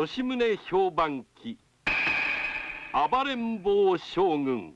吉宗評判記暴れん坊将軍。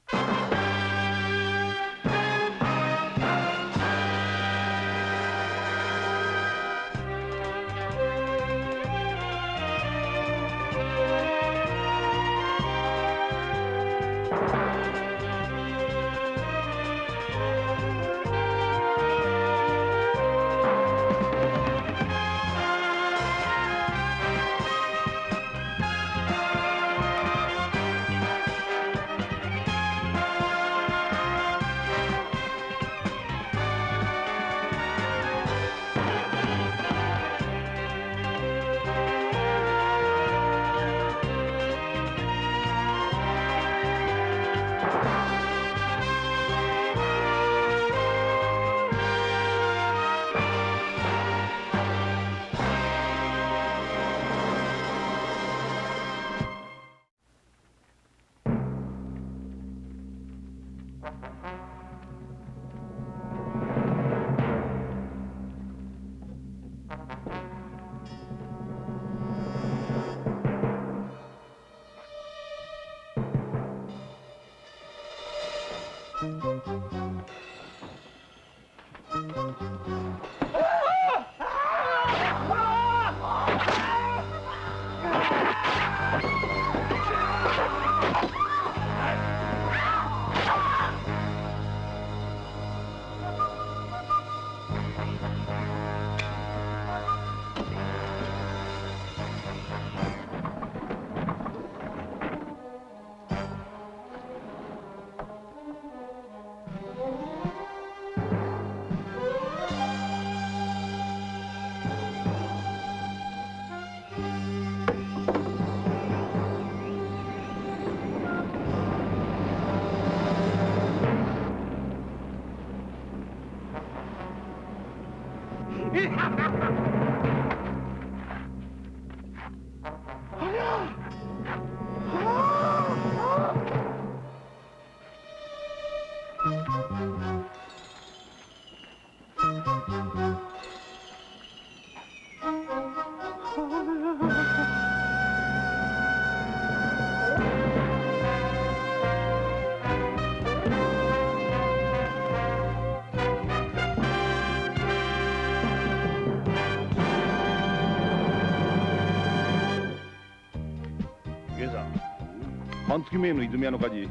半月前の泉屋の火事、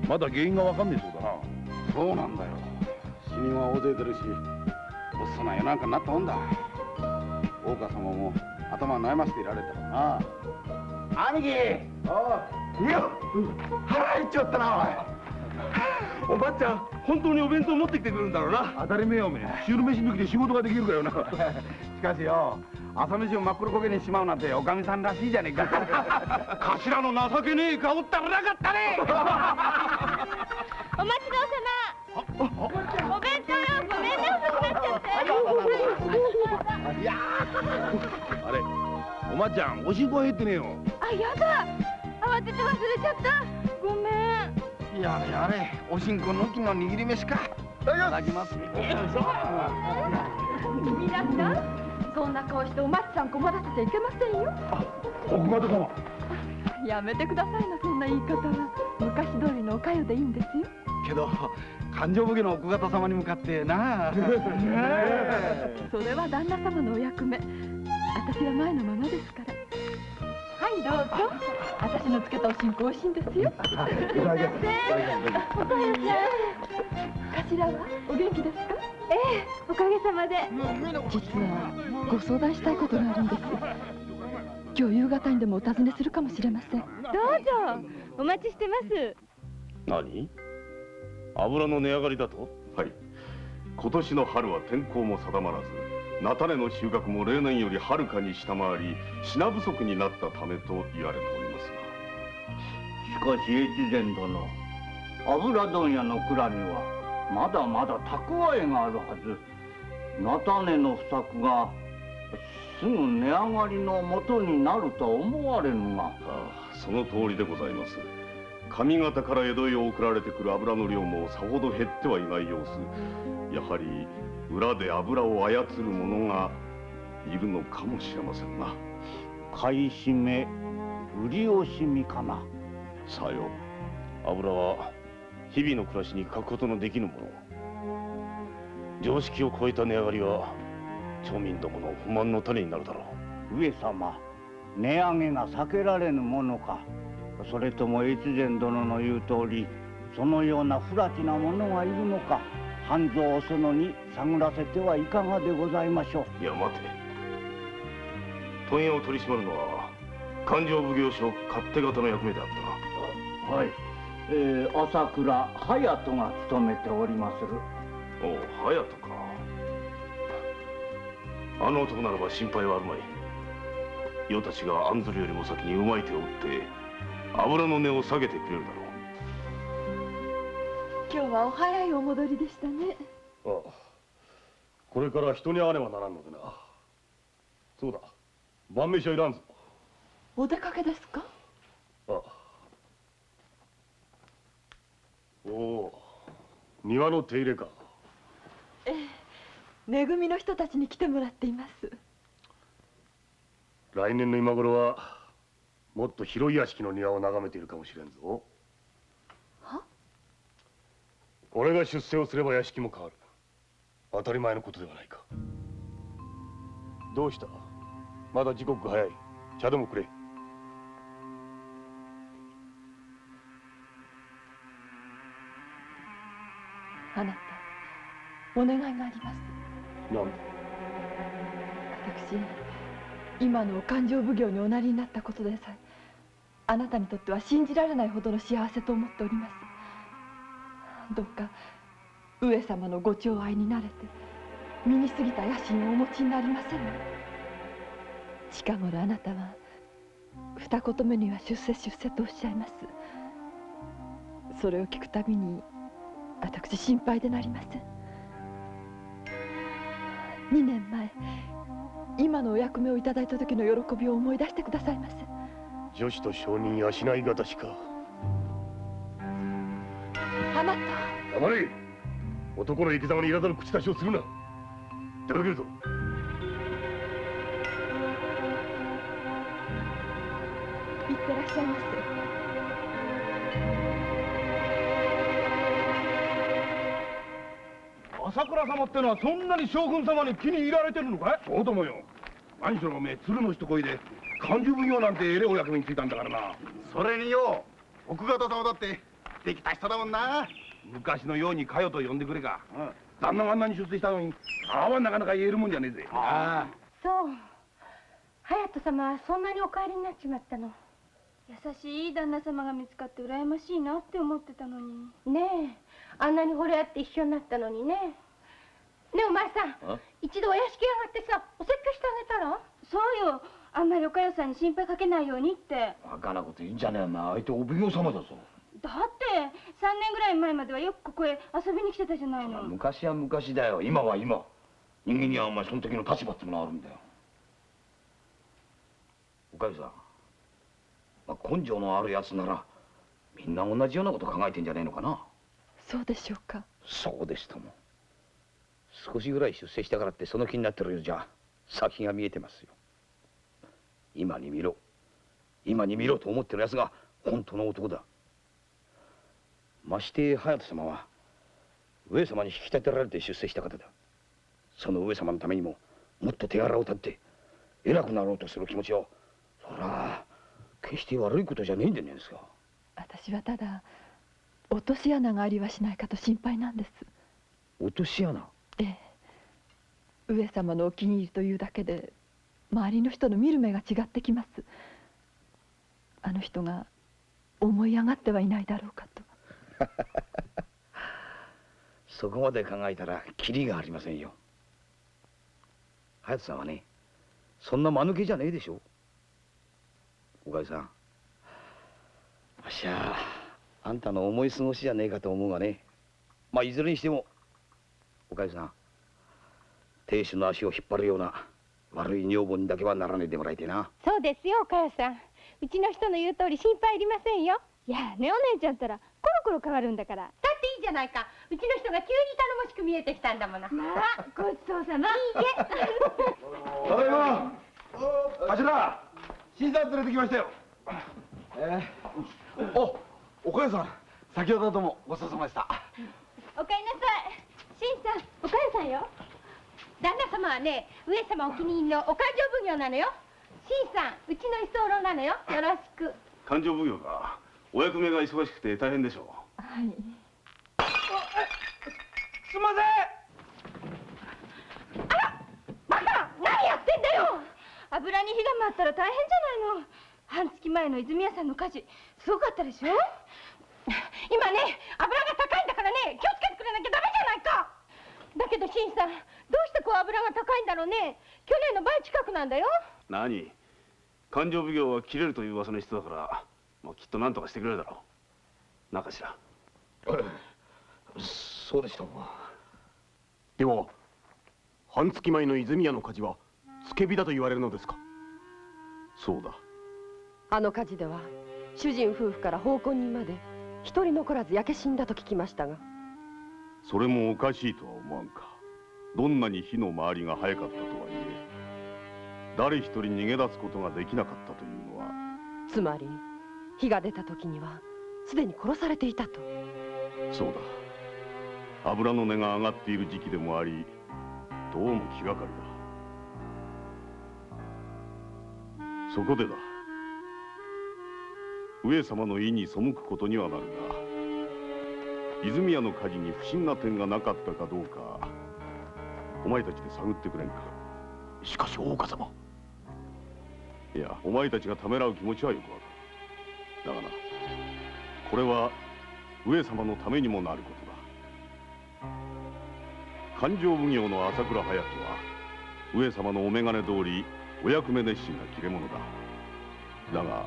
まだ原因がわかんねえそうだな。そうなんだよ。死人は大勢出るし、おっさな夜中になったもんだ。大岡様も頭悩ませていられたからな。兄貴、いや、腹減っちゃったな。おばっちゃん、本当にお弁当持ってきてくるんだろうな。当たり前やおめえ。汁飯抜きで仕事ができるかよな。しかしよ、朝飯を真っ黒焦げにしまうなんておかみさんらしいじゃねえか。頭の情けねえ顔ったらなかったね。お待ちどうさま。お弁当よ、ごめんね、遅くなっちゃって。あれ、おまっちゃん、おしんこ減ってねえよ。あ、やだ。慌てて忘れちゃった。ごめん。やれやれ、おしんこ抜きの握り飯か。いただきます。皆さん、そんな顔してお松さん困らせちゃいけませんよ。奥方様。やめてくださいな、そんな言い方は。昔通りのおかよでいいんですよ。けど、勘定奉行の奥方様に向かってな。それは旦那様のお役目。私は前のままですから。はい、どうぞ。私のつけたおしんこ美味しいんですよ。すいません。おかよちゃん。頭はお元気ですか？ええ、おかげさまで。実はご相談したいことがあるんです。今日夕方にでもお尋ねするかもしれません。どうぞ、お待ちしてます。何？油の値上がりだと？はい。今年の春は天候も定まらず、菜種の収穫も例年よりはるかに下回り、品不足になったためと言われておりますが。しかし越前殿、油問屋の蔵にはまだまだ蓄えがあるはず。菜種の不作がすぐ値上がりの元になるとは思われぬが。その通りでございます。上方から江戸へ送られてくる油の量もさほど減ってはいない様子。やはり裏で油を操る者がいるのかもしれませんな。買い占め売り惜しみかな。さよ。油は日々の暮らしに欠くことのできぬもの。常識を超えた値上がりは町民どもの不満の種になるだろう。上様、値上げが避けられぬものか、それとも越前殿の言う通りそのような不埒な者がいるのか、半蔵お園に探らせてはいかがでございましょう。いや待て。問屋を取り締まるのは勘定奉行所勝手方の役目であったな。はい、朝倉隼人が務めておりまする。おう、隼人か。あの男ならば心配はあるまい。余たちが案ずるよりも先にうまい手を打って油の値を下げてくれるだろう。今日はお早いお戻りでしたね。ああ、これから人に会わねばならんのでな。そうだ、晩飯はいらんぞ。お出かけですか？ああ。おお、庭の手入れか。ええ、め組の人たちに来てもらっています。来年の今頃はもっと広い屋敷の庭を眺めているかもしれんぞ。は？俺が出世をすれば屋敷も変わる。当たり前のことではないか。どうした？まだ時刻が早い。茶でもくれ。あなた、お願いがあります。なんだ？私、今の勘定奉行におなりになったことでさえ、あなたにとっては信じられないほどの幸せと思っております。どうか上様のご寵愛になれて、身に過ぎた野心をお持ちになりませんか。近頃あなたは二言目には出世出世とおっしゃいます。それを聞くたびに私心配でなりません。2年前、今のお役目をいただいた時の喜びを思い出してくださいませ。女子と商人養いがたしか。あなた、黙れ。男の生き様にいらざる口出しをするな。出かけるぞ。行ってらっしゃいませ。朝倉様ってのはそんなに将軍様に気に入られてるのかい？そうともよ。何しろおめえ鶴の一声で勘定奉行なんてえれお役目についたんだからな。それによ、奥方様だってできた人だもんな。昔のようにかよと呼んでくれか。旦那があんなに出世したのにああはなかなか言えるもんじゃねえぜ。あそう、隼人様はそんなにお帰りになっちまったの。優しい旦那様が見つかって羨ましいなって思ってたのに。ねえ、あんなに惚れ合って一緒になったのにね。ねえお前さん、一度お屋敷上がってさ、お説教してあげたら？そうよ、あんまりおかよさんに心配かけないようにって。バカなこと言うんじゃねえな。相手お奉行様だぞ。だって3年ぐらい前まではよくここへ遊びに来てたじゃないの。昔は昔だよ。今は今。人間にはお前その時の立場ってものがあるんだよ。おかゆさん、根性のあるやつならみんな同じようなこと考えてんじゃねえのかな。そうでしょうか。そうですとも。少しぐらい出世したからってその気になってるようじゃ先が見えてますよ。今に見ろ、今に見ろと思ってるやつが本当の男だ。まして隼人様は上様に引き立てられて出世した方だ。その上様のためにももっと手柄を立って偉くなろうとする気持ちを、そら決して悪いことじゃねえんじゃねえですか。私はただ落とし穴がありはしないかと心配なんです。落とし穴？ええ、上様のお気に入りというだけで周りの人の見る目が違ってきます。あの人が思い上がってはいないだろうかと。そこまで考えたらキリがありませんよ。隼人さんはね、そんな間抜けじゃねえでしょ。おかゆさん、あっしゃあんたの思い過ごしじゃねえかと思うがね。まあいずれにしてもおかゆさん、亭主の足を引っ張るような悪い女房にだけはならねえでもらいてえな。そうですよお母さん、うちの人の言う通り心配いりませんよ。いやね、お姉ちゃんったらコロコロ変わるんだから。だっていいじゃないか、うちの人が急に頼もしく見えてきたんだもの。まあごちそうさま。いいえ。ただいま。頭、新さん連れてきましたよ。おかやさん、先ほどはどうもごちそうさまでした。おかえりなさい。新さん、おかえさんよ。旦那様はね、上様お気に入りのお勘定奉行なのよ。新さん、うちの居候なのよ。よろしく。勘定奉行か。お役目が忙しくて大変でしょう。はい。すみません。あら、バカ、何やってんだよ。油に火が回ったら大変じゃないの。半月前の泉屋さんの火事、すごかったでしょ。今ね、油が高いんだからね、気をつけてくれなきゃダメじゃないか。だけど新さん、どうしてこう油が高いんだろうね。去年の倍近くなんだよ。何？勘定奉行は切れるという噂の人だから、きっと何とかしてくれるだろう。なかしら。そうでしたか。では半月前の泉屋の火事は付け火だと言われるのですか？そうだ。あの火事では主人夫婦から奉公人まで一人残らず焼け死んだと聞きましたが。それもおかしいとは思わんか。どんなに火の回りが早かったとはいえ、誰一人逃げ出すことができなかったというのは。つまり火が出た時にはすでに殺されていたと。そうだ。油の値が上がっている時期でもあり、どうも気がかりだ。そこでだ。上様の意に背くことにはなるが、泉屋の火事に不審な点がなかったかどうか、お前たちで探ってくれんか。しかし大岡様。いや、お前たちがためらう気持ちはよくわかる。だがな、これは上様のためにもなることだ。勘定奉行の朝倉隼人は上様のお眼鏡通りお役目熱心な切れ者だ。だが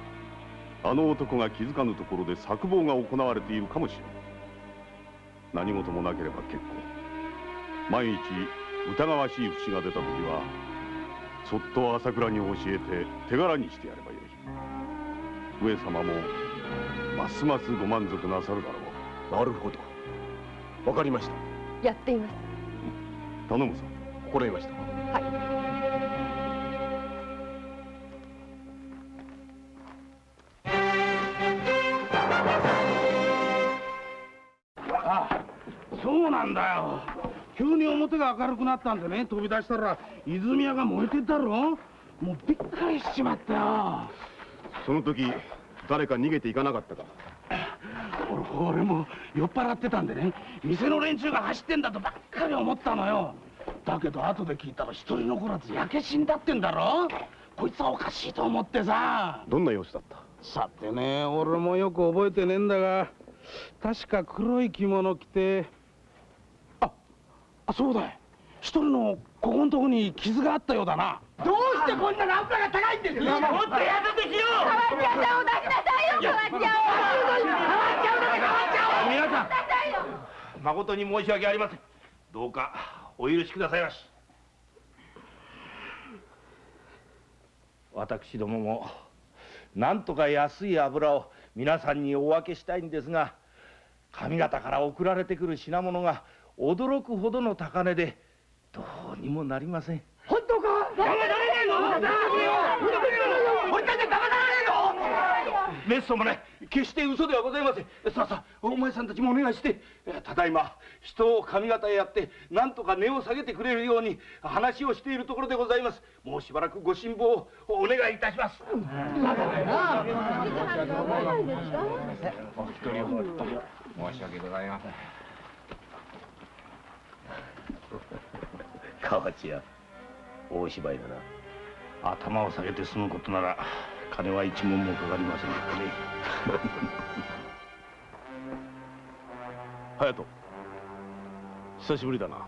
あの男が気づかぬところで策謀が行われているかもしれん。何事もなければ結構。万一疑わしい節が出た時はそっと朝倉に教えて手柄にしてやればよい。上様もますますご満足なさるだろう。なるほど、わかりました。やっています。頼むぞ。心得ました。そうなんだよ。急に表が明るくなったんでね、飛び出したら泉屋が燃えてたろ。もうびっくりしちまったよ。その時誰か逃げていかなかったか？俺も酔っ払ってたんでね、店の連中が走ってんだとばっかり思ったのよ。だけど後で聞いたら一人残らず焼け死んだってんだろ。こいつはおかしいと思ってさ。どんな様子だった？さてね、俺もよく覚えてねえんだが、確か黒い着物着て、そうだよ、一人のここのとこに傷があったようだな。どうしてこんなに油が高いんですか？もっとやるですよ。変わっちゃうお出しなさいよ。変わっちゃう。皆さん、誠に申し訳ありません。どうかお許しくださいまし。私どももなんとか安い油を皆さんにお分けしたいんですが、上方から送られてくる品物が驚くほどの高値でどうにもなりません。本当か？騙されねえの？俺たちは騙されねえの？めっそうもない。決して嘘ではございません。さあさあ、お前さんたちもお願いして、ただいま人を上方へやってなんとか値を下げてくれるように話をしているところでございます。もうしばらくご辛抱をお願いいたします。お一人ほど申し訳ございません。河内屋、大芝居だな。頭を下げて済むことなら金は一文もかかりませんからね。隼人、久しぶりだな。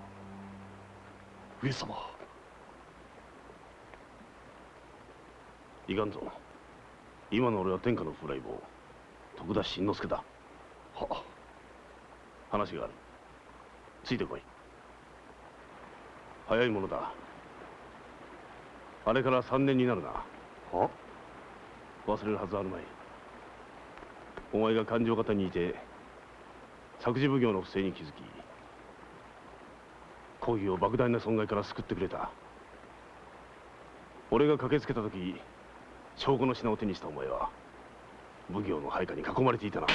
上様。いかんぞ。今の俺は天下の風来坊徳田新之助だ。話がある。ついてこい。早いものだ。あれから3年になるな。忘れるはずあるまい。お前が勘定方にいて作事奉行の不正に気づき、公儀を莫大な損害から救ってくれた。俺が駆けつけた時証拠の品を手にしたお前は奉行の配下に囲まれていたな。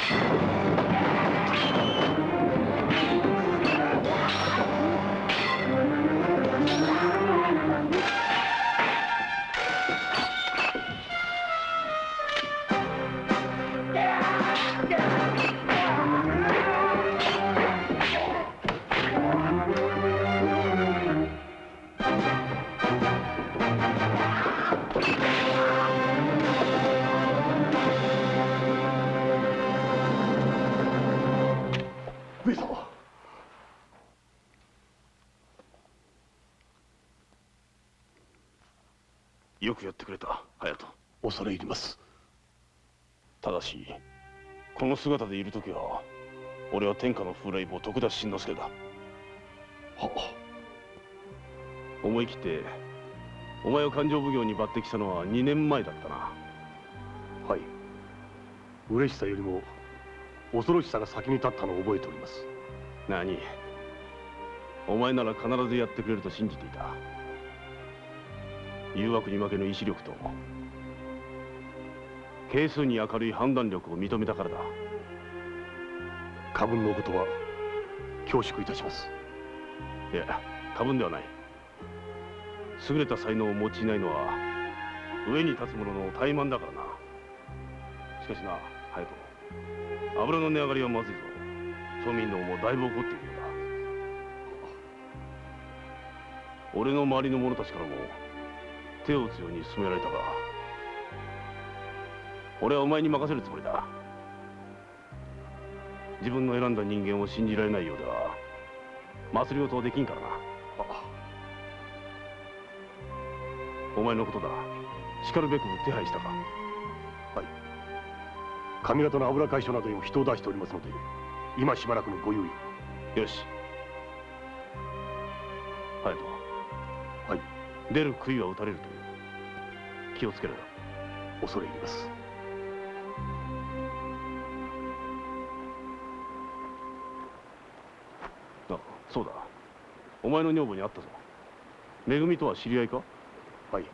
上様。よくやってくれた、隼人。恐れ入ります。ただしこの姿でいるときは俺は天下の風来坊徳田新之助だ。は思い切ってお前を勘定奉行に抜擢したのは2年前だったな。はい。嬉しさよりも恐ろしさが先に立ったのを覚えております。何？お前なら必ずやってくれると信じていた。誘惑に負けぬ意志力と係数に明るい判断力を認めたからだ。過分のおことは恐縮いたします。いや、過分ではない。優れた才能を用いないのは上に立つ者の怠慢だからな。しかしな、隼人、油の値上がりはまずいぞ。庶民のもだいぶ怒っているようだ。俺の周りの者たちからも手を打つように勧められたが、俺はお前に任せるつもりだ。自分の選んだ人間を信じられないようでは祭りごとはできんからな。お前のことだ。しかるべく手配したか？はい。上方の油会所などにも人を出しておりますので、今しばらくのご猶予。よし。隼人。はい。出る杭は打たれるという。気をつけろよ。恐れ入ります。あ、そうだ。お前の女房に会ったぞ。めぐみとは知り合いか？はい。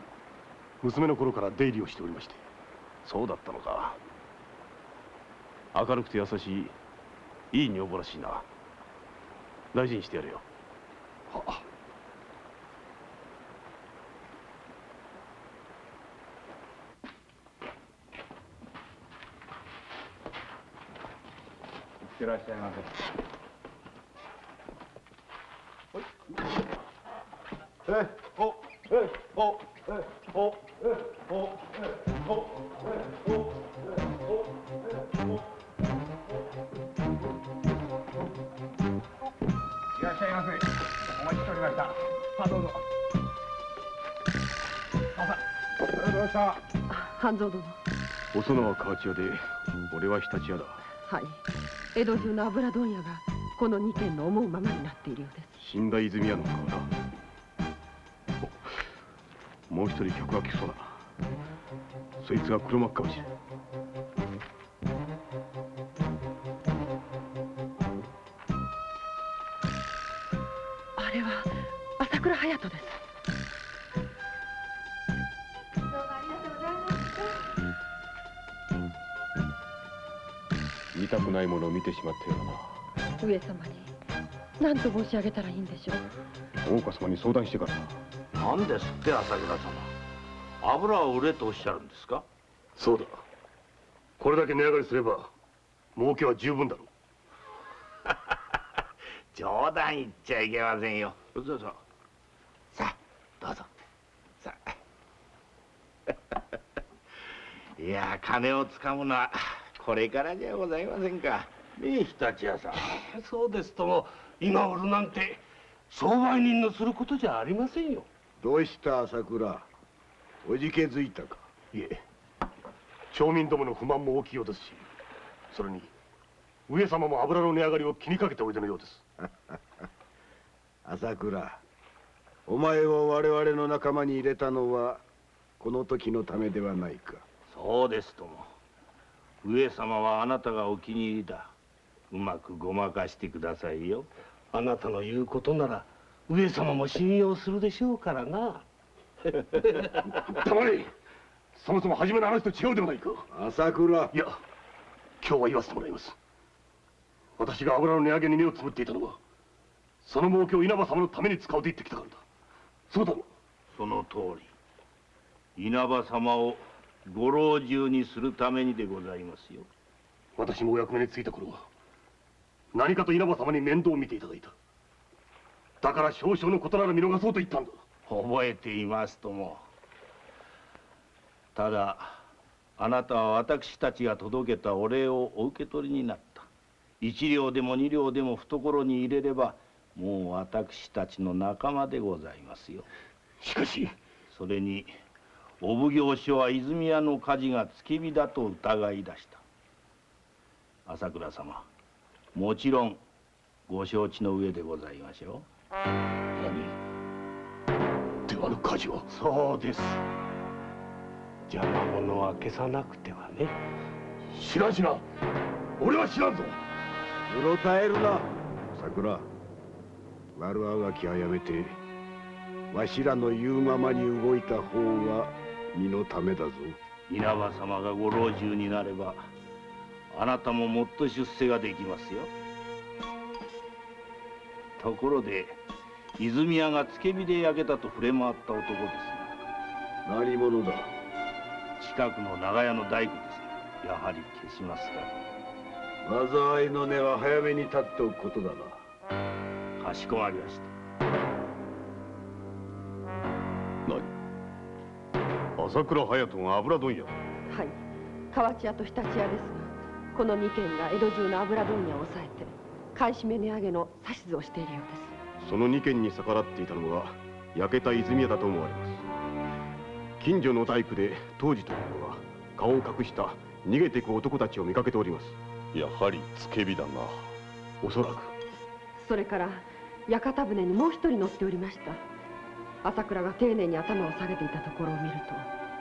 娘の頃から出入りをしておりまして。そうだったのか。明るくて優しい、いい女房らしいな。大事にしてやれよ。はあ。いってらっしゃいませ。いらっしゃいませ。お待ちしておりました。さあどうぞ。さあ、ありがとうございました。半蔵殿。おそのは河内屋で、俺は日立屋だ。はい。江戸中の油問屋がこの2軒の思うままになっているようです。死んだ泉屋の顔だ。もう一人客が来そうだ。そいつが黒幕かもしれん。あれは朝倉隼人です。どうもありがとうございました。見たくないものを見てしまったようだ上様に何と申し上げたらいいんでしょう。な。大岡様に相談してからだ。なんですって朝倉様、油を売れとおっしゃるんですか？そうだ。これだけ値上がりすれば儲けは十分だろう。冗談言っちゃいけませんよ。さあどうぞ。さあいや金をつかむのはこれからじゃございませんか。ねえ日立屋さん。そうですとも、今売るなんて相売人のすることじゃありませんよ。どうした朝倉、おじけづいたか？いえ、町民どもの不満も大きいようですし、それに上様も油の値上がりを気にかけておいでのようです。朝倉、お前を我々の仲間に入れたのはこの時のためではないか？そうですとも、上様はあなたがお気に入りだ。うまくごまかしてくださいよ。あなたの言うことなら上様も信用するでしょうからな。黙れ。そもそも初めの話と違うではないか。朝倉。いや、今日は言わせてもらいます。私が油の値上げに目をつぶっていたのは、その儲けを稲葉様のために使うと言ってきたからだ。そうだろう。その通り。稲葉様をご老中にするためにでございますよ。私もお役目に就いた頃は、何かと稲葉様に面倒を見ていただいた。だから少々のことなら見逃そうと言ったんだ。覚えていますとも。ただあなたは私たちが届けたお礼をお受け取りになった。1両でも2両でも懐に入れればもう私たちの仲間でございますよ。しかしそれにお奉行所は泉屋の火事が付け火だと疑い出した。朝倉様、もちろんご承知の上でございましょう。ではあの火事は。そうです。邪魔者は消さなくてはね。知らんしな。俺は知らんぞ。うろたえるな。桜、悪あがきはやめて、わしらの言うままに動いた方が身のためだぞ。稲葉様がご老中になればあなたももっと出世ができますよ。ところで泉屋が付け火で焼けたと触れ回った男ですが。何者だ。近くの長屋の大工です。やはり消しますか。災いの根は早めに立っておくことだな。かしこまりました。何、朝倉隼人が油問屋。はい、河内屋と日立屋ですが、この2軒が江戸中の油問屋を抑えて買い占め値上げの指図をしているようです。その2軒に逆らっていたのが焼けた泉屋だと思われます。近所の大工で当時というのは顔を隠した逃げていく男たちを見かけております。やはり付け火だな。おそらく。それから屋形船にもう一人乗っておりました。朝倉が丁寧に頭を下げていたところを見ると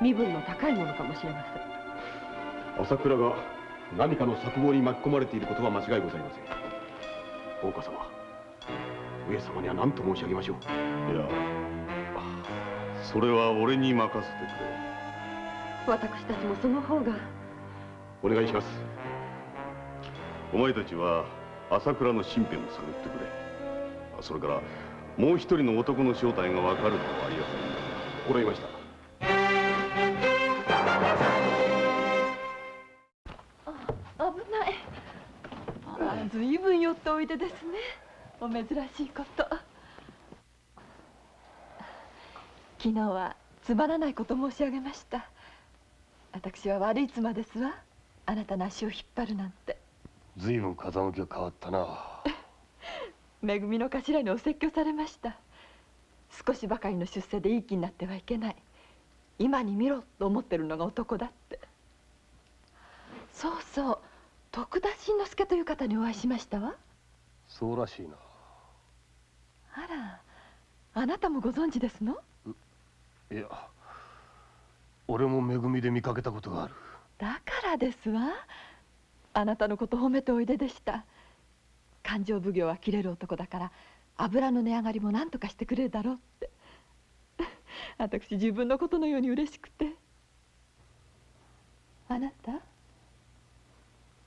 身分の高いものかもしれません。朝倉が何かの策謀に巻き込まれていることは間違いございません。大岡様、上様には何と申し上げましょう。いや、それは俺に任せてくれ。私たちもその方が。お願いします。お前たちは朝倉の身辺を探ってくれ。それからもう一人の男の正体が分かるのはありがたい。心得ました。危ない。ずいぶん寄っておいでですね。お珍しいこと。昨日はつまらないこと申し上げました。私は悪い妻ですわ。あなたの足を引っ張るなんて。ずいぶん風向きが変わったな。めぐみの頭にお説教されました。少しばかりの出世でいい気になってはいけない。今に見ろと思ってるのが男だって。そうそう、徳田新之助という方にお会いしましたわ。そうらしいな。あら、あなたもご存知ですの？いや、俺もめぐみで見かけたことがある。だからですわ。あなたのこと褒めておいででした。勘定奉行は切れる男だから油の値上がりも何とかしてくれるだろうって。私自分のことのように嬉しくて。あなた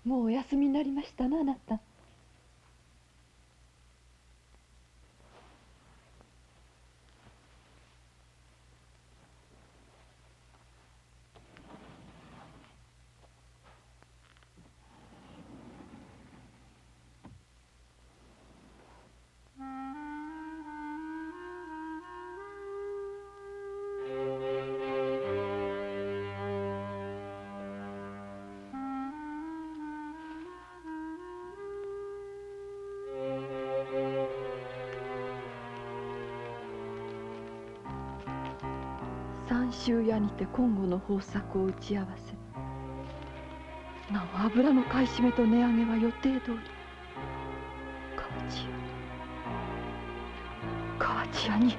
もうお休みになりましたな。あなた三州屋にて今後の方策を打ち合わせ、なお油の買い占めと値上げは予定通り。河内屋に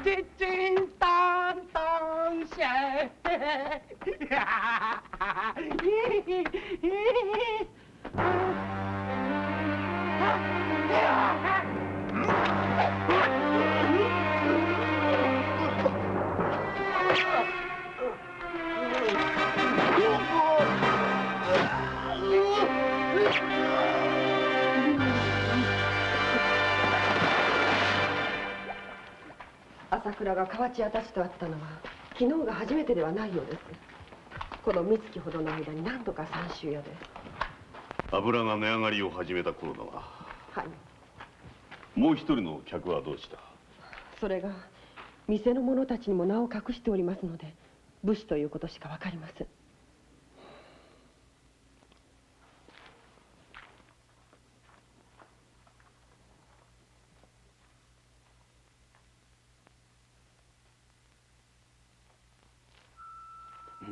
チチンタンタンシェー朝倉が河内屋たちと会ったのは昨日が初めてではないようです。この三月ほどの間に何度か三州屋で。油が値上がりを始めた頃だな。はい。もう一人の客はどうした？それが店の者たちにも名を隠しておりますので武士ということしかわかりません。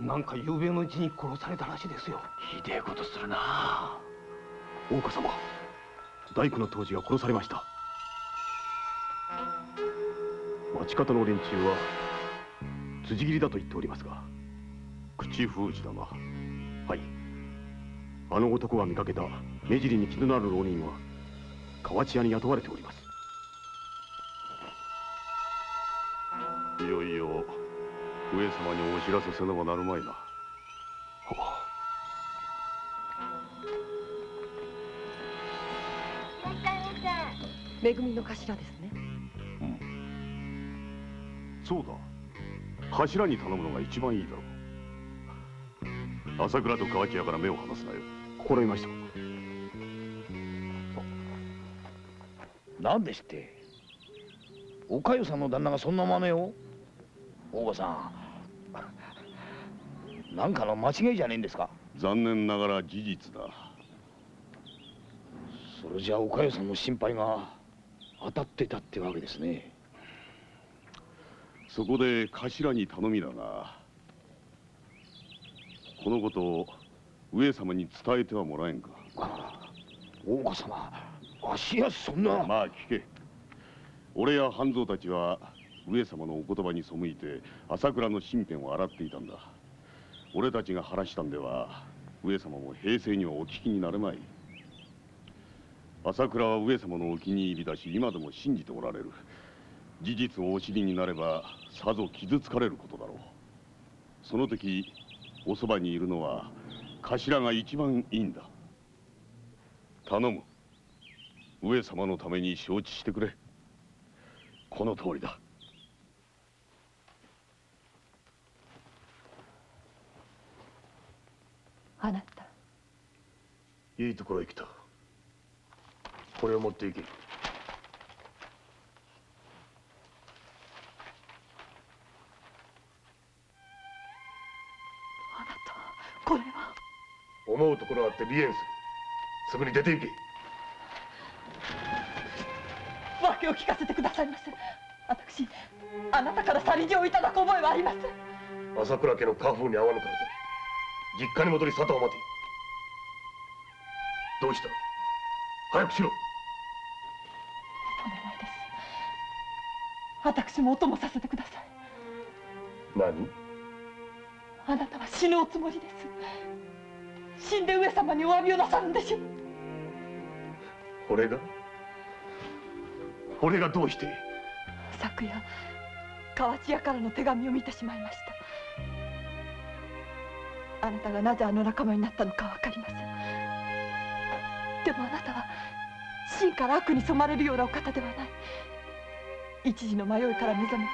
なんか昨夜のうちに殺されたらしいですよ。ひでえことするな。大岡様、大工の当時が殺されました。町方の連中は辻斬りだと言っておりますが、口封じだな。はい、あの男が見かけた目尻に気のなる浪人は河内屋に雇われております。いよいよ上様にお知らせせねばなるまいな。めぐみの頭ですね。そうだ、頭に頼むのが一番いいだろう。朝倉と河内屋から目を離すなよ。心得ました。なんですって、おかゆさんの旦那がそんな真似を。大岡さん、なんかの間違いじゃねえんですか？残念ながら事実だ。それじゃおかゆさんの心配が当たってたってわけですね。そこで頭に頼みだが、このことを上様に伝えてはもらえんか。大岡様、足やそんな。まあ聞け。俺や半蔵たちは上様のお言葉に背いて朝倉の身辺を洗っていたんだ。俺たちが話したんでは上様も平静にはお聞きになれまい。朝倉は上様のお気に入りだし、今でも信じておられる。事実をお知りになればさぞ傷つかれることだろう。その時おそばにいるのは頭が一番いいんだ。頼む、上様のために承知してくれ。この通りだ。あなた、いいところへ来た。これを持っていけ。あなた、これは。思うところあって離縁する。すぐに出て行け。訳を聞かせてくださいませ。私、あなたから去り状をいただく覚えはありません。朝倉家の家風に合わぬからだ。実家に戻り沙汰を待て。どうした？早くしろ。お願いです。私もお供させてください。何？あなたは死ぬおつもりです。死んで上様にお詫びをなさるんでしょう。俺がどうして？昨夜河内屋からの手紙を見てしまいました。あなたがなぜあの仲間になったのかわかりません。でもあなたは真から悪に染まれるようなお方ではない。一時の迷いから目覚めて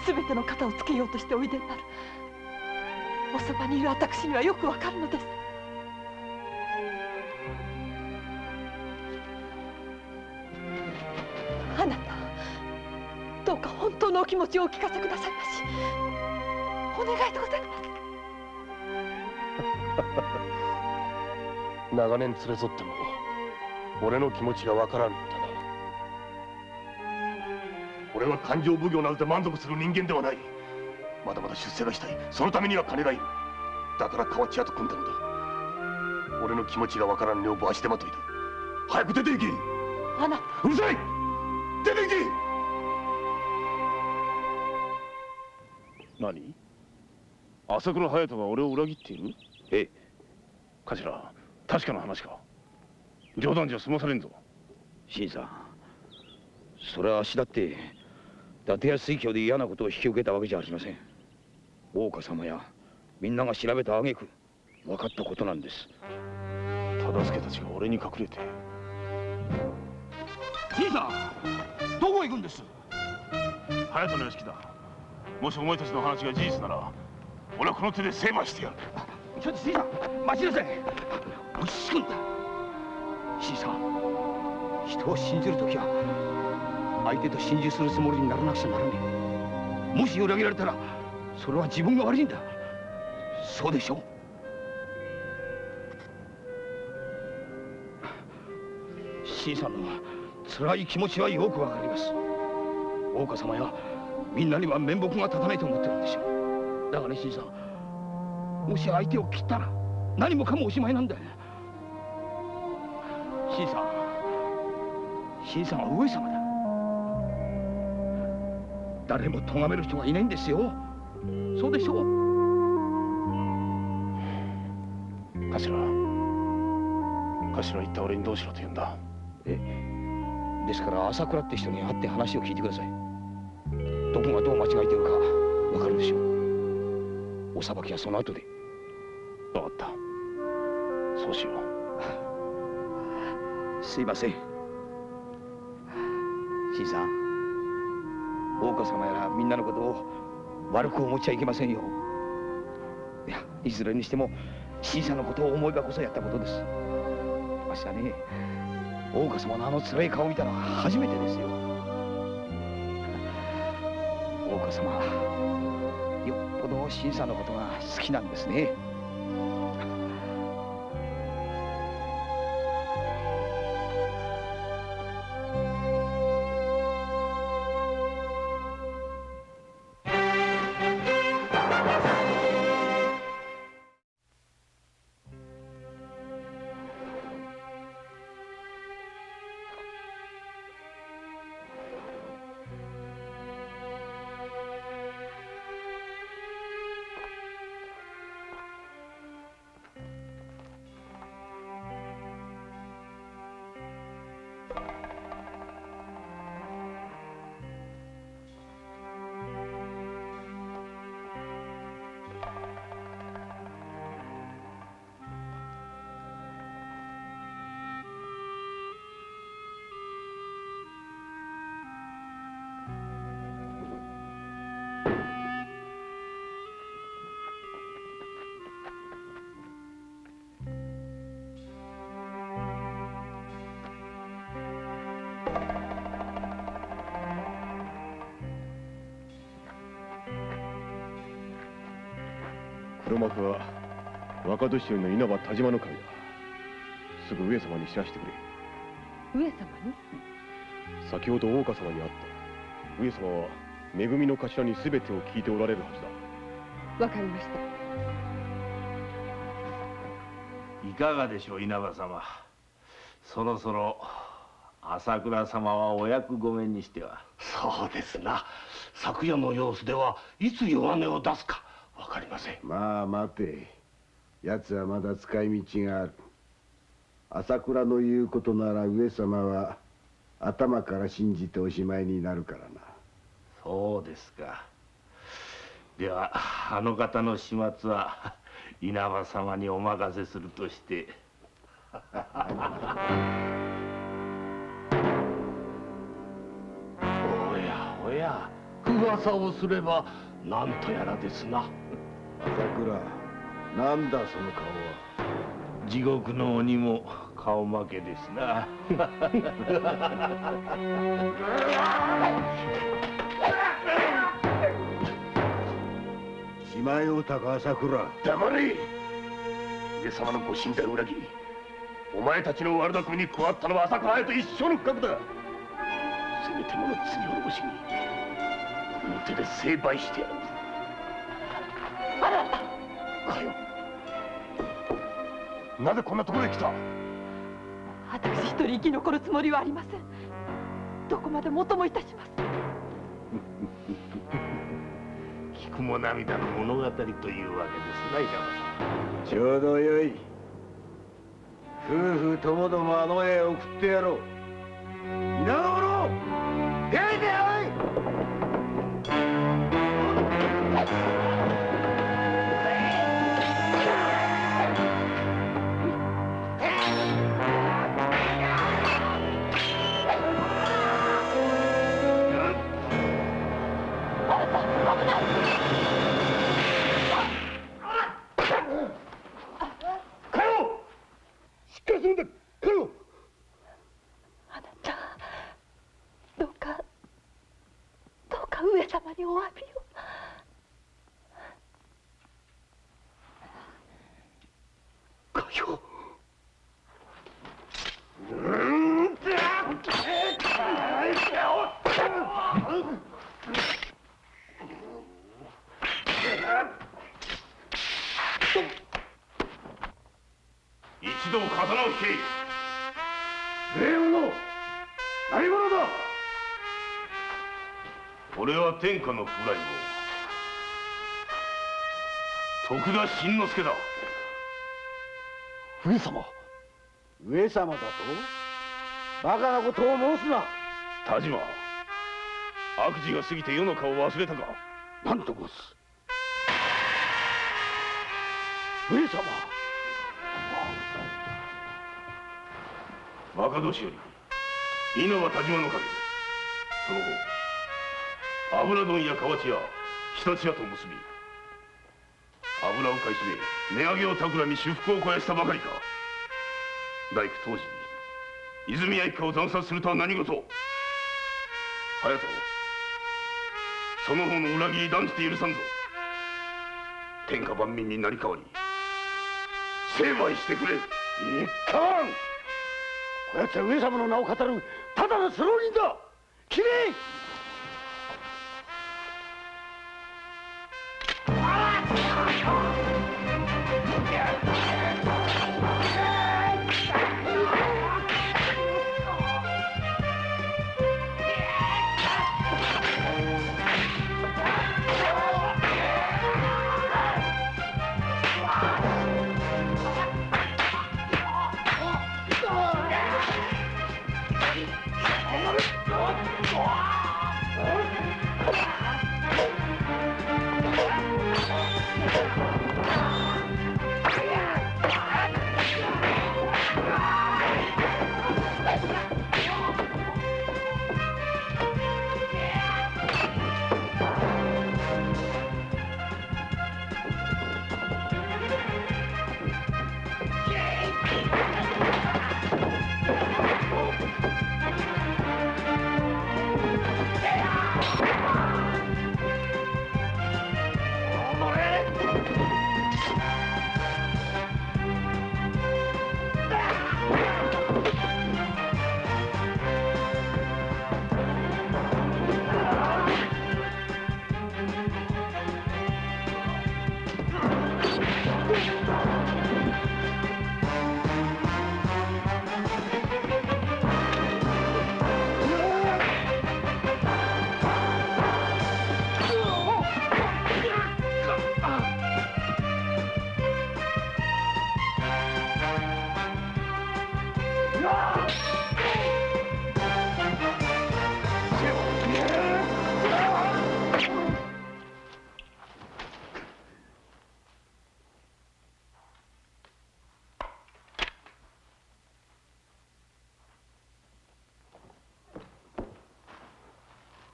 全ての肩をつけようとしておいでになる。おそばにいる私にはよくわかるのです。あなた、どうか本当のお気持ちをお聞かせくださいまし。お願いでございます。長年連れ添っても俺の気持ちがわからんのだな。俺は勘定奉行などで満足する人間ではない。まだまだ出世がしたい。そのためには金がいる。だから河内屋と組んだのだ。俺の気持ちがわからん女房は足手まといだ。早く出て行け。あなた、うるさい。出て行け。何？朝倉隼人が俺を裏切っている？ええ。頭、確かな話か？冗談じゃ済まされんぞ。新さん、それはあっしだって伊達や水郷で嫌なことを引き受けたわけじゃありません。大岡様やみんなが調べた挙句分かったことなんです。忠相たちが俺に隠れて。新さん、どこへ行くんです？隼人の屋敷だ。もしお前たちの話が事実なら俺はこの手で成敗してやる。ちょっと新さん、待ちなさい。落ち着くんだ。新さん、人を信じるときは相手と心中するつもりにならなくちゃならねえ。もし裏切られたらそれは自分が悪いんだ。そうでしょ？新さんの辛い気持ちはよくわかります。大岡様やみんなには面目が立たないと思ってるんでしょう。だがね、新さん、もし相手を切ったら何もかもおしまいなんだよ。新さんは上様だ。誰も咎める人がいないんですよ。そうでしょう？頭言った俺にどうしろと言うんだ。ですから朝倉って人に会って話を聞いてください。どこがどう間違えてるかわかるでしょう。お裁きはその後で。分かった。そうしよう。すいません。新さん、大岡様やらみんなのことを悪く思っちゃいけませんよ。いや、いずれにしても新さんのことを思えばこそやったことです。わしはね、大岡様のあの辛い顔を見たのは初めてですよ。大岡様、よっぽど新さんのことが好きなんですね。黒幕は若年寄の稲葉田島守だ。すぐ上様に知らせてくれ。上様に？先ほど大岡様に会った。上様はめぐみの頭に全てを聞いておられるはずだ。わかりました。いかがでしょう、稲葉様。そろそろ朝倉様はお役御免にしては。そうですな。昨夜の様子ではいつ弱音を出すかわかりません。まあ待て。奴はまだ使い道がある。朝倉の言うことなら上様は頭から信じておしまいになるからな。そうですか。ではあの方の始末は稲葉様にお任せするとして。おやおや、噂をすればなんとやらですな。朝倉、なんだその顔は。地獄の鬼も顔負けですな。しまいおたか朝倉。黙れ。上様のご信頼を裏切りお前たちの悪巧みに加わったのは朝倉隼人一生の不覚だ。せめてもの罪滅ぼしにこの手で成敗してやる。かよ、なぜこんなところへ来た？私一人生き残るつもりはありません。どこまでもともいたします。菊も涙の物語というわけですな、稲葉様。ちょうどよい。夫婦ともどもあの絵を送ってやろう。かよ、しっかりするんだ。かよ、あなた、どうか上様にお詫びを。かよ。一同刀を引け。礼者、何者だ。俺は天下の風来坊徳田新之助だ。上様。上様だと。バカなことを申すな。田島、悪事が過ぎて世の顔を忘れたか。何と申す。上様。若年寄り稲葉田島の陰でその後油問屋河内屋常陸屋と結び油を買い占め値上げを企み私腹を肥やしたばかりか。大工当時に泉屋一家を惨殺するとは何事。隼人、その方の裏切り断じて許さんぞ。天下万民に成り代わり成敗してくれ。いかん。こやつは上様の名を語るただのスロー人だ。斬れ。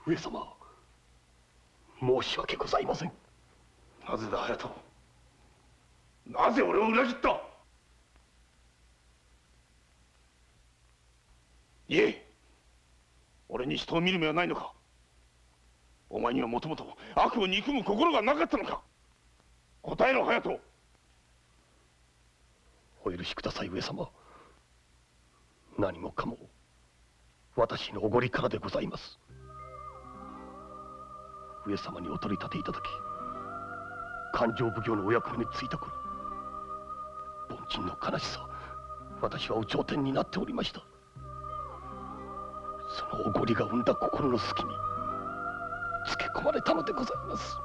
上様、申し訳ございません。なぜだ隼人、なぜ俺を裏切った。言え、俺に人を見る目はないのか。お前にはもともと悪を憎む心がなかったのか。答えろ隼人。お許しください上様。何もかも私のおごりからでございます。上様にお取り立ていただき勘定奉行のお役目に就いた頃、凡人の悲しさ、私は有頂天になっておりました。そのおごりが生んだ心の隙につけ込まれたのでございます。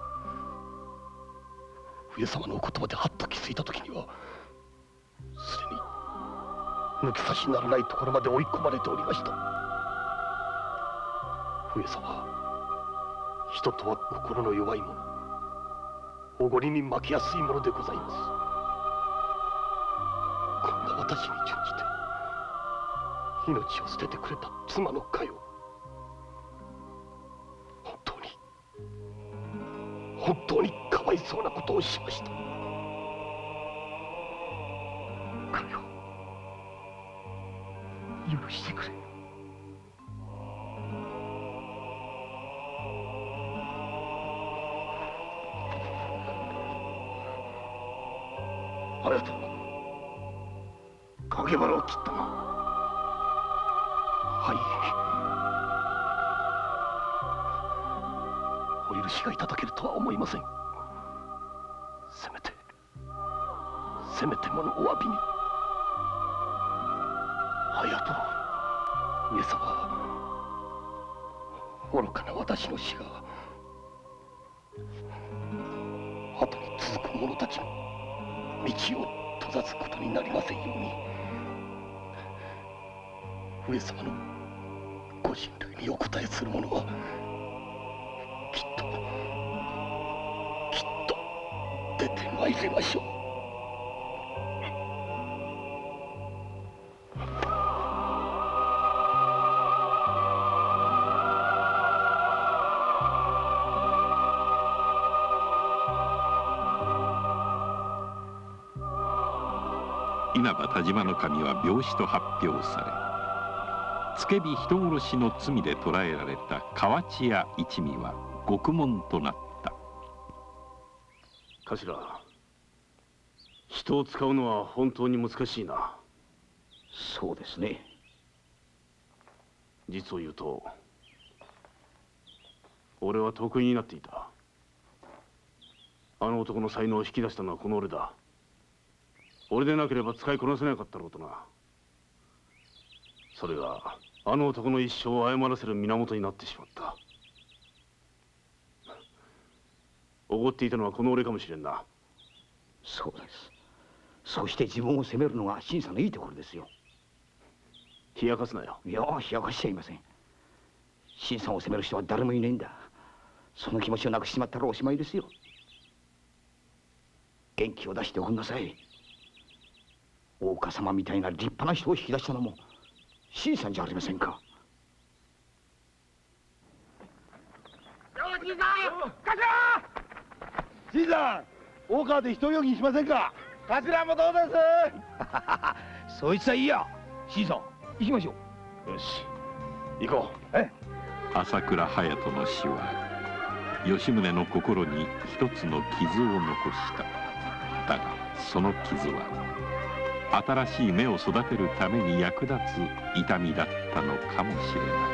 上様のお言葉ではっと気づいた時にはすでに抜き差しならないところまで追い込まれておりました。上様、人とは心の弱いもの、おごりに負けやすいものでございます。こんな私に準じて命を捨ててくれた妻の佳代、本当に本当にかわいそうなことをしました。神を許してくれ。隼人、影腹を切ったな。はい、お許しがいただけるとは思いません。せめてものお詫びに。隼人、上様、愚かな私の死が後に続く者たちの道を閉ざすことになりませんように、上様のご信頼にお応えする者はきっと出てまいりましょう。稲葉田島守は病死と発表され、付け火人殺しの罪で捕らえられた河内屋一味は獄門となった。頭、人を使うのは本当に難しいな。そうですね。実を言うと俺は得意になっていた。あの男の才能を引き出したのはこの俺だ。俺でなければ使いこなせなかったろうとな。それがあの男の一生を誤らせる源になってしまった。おごっていたのはこの俺かもしれんな。そうです。そして自分を責めるのが新さんのいいところですよ。冷やかすなよ。いや、冷やかしちゃいません。新さんを責める人は誰もいないんだ。その気持ちをなくしちまったらおしまいですよ。元気を出しておくんなさい。大岡様みたいな立派な人を引き出したのも新さんじゃありませんか。新さん、大川で人泳ぎしませんか。頭もどうです。そいつはいいや。新さん、行きましょう。よし、行こう。朝倉隼人の死は吉宗の心に一つの傷を残した。だがその傷は新しい芽を育てるために役立つ痛みだったのかもしれない。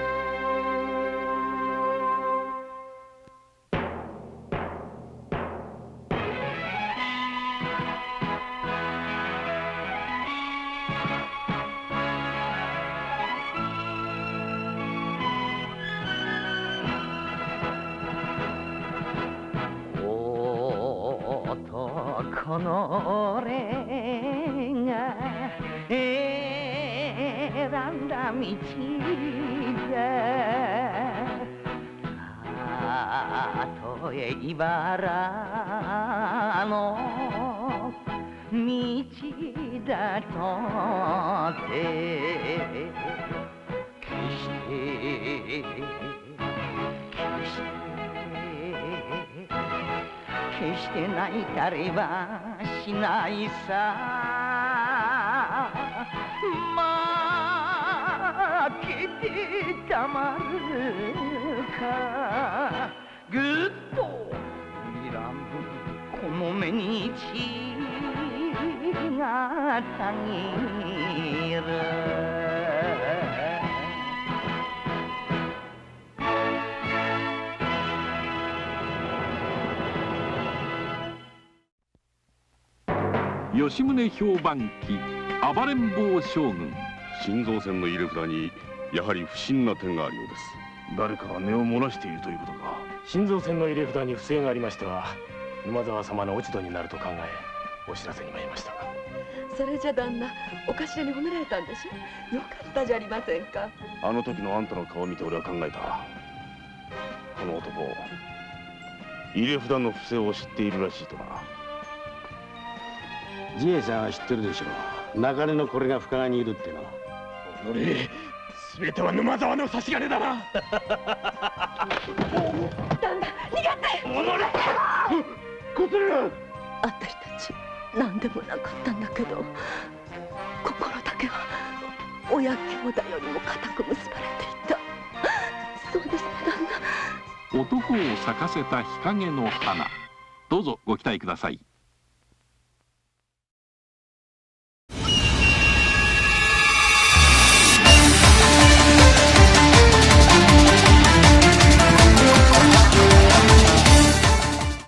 この俺が選んだ道だ。たとえ茨の道だとて決して泣いたりはしないさ。負けてたまるか。ぐっと睨むこの目に血がたぎる。吉宗評判記暴れん坊将軍。新造船の入れ札にやはり不審な点があるようです。誰かが根を漏らしているということか。新造船の入れ札に不正がありましては沼沢様の落ち度になると考えお知らせに参りました。それじゃ旦那、お頭に褒められたんでしょ。よかったじゃありませんか。あの時のあんたの顔を見て俺は考えた。この男入れ札の不正を知っているらしいとな。じいさんは知ってるでしょう。中根のこれが深川にいるっての。俺、すべては沼沢の差し金だな。旦那、逃がって。うする。私たち何でもなかったんだけど、心だけは親兄弟よりも固く結ばれていた。そうですね、旦那。男を咲かせた日陰の花、どうぞご期待ください。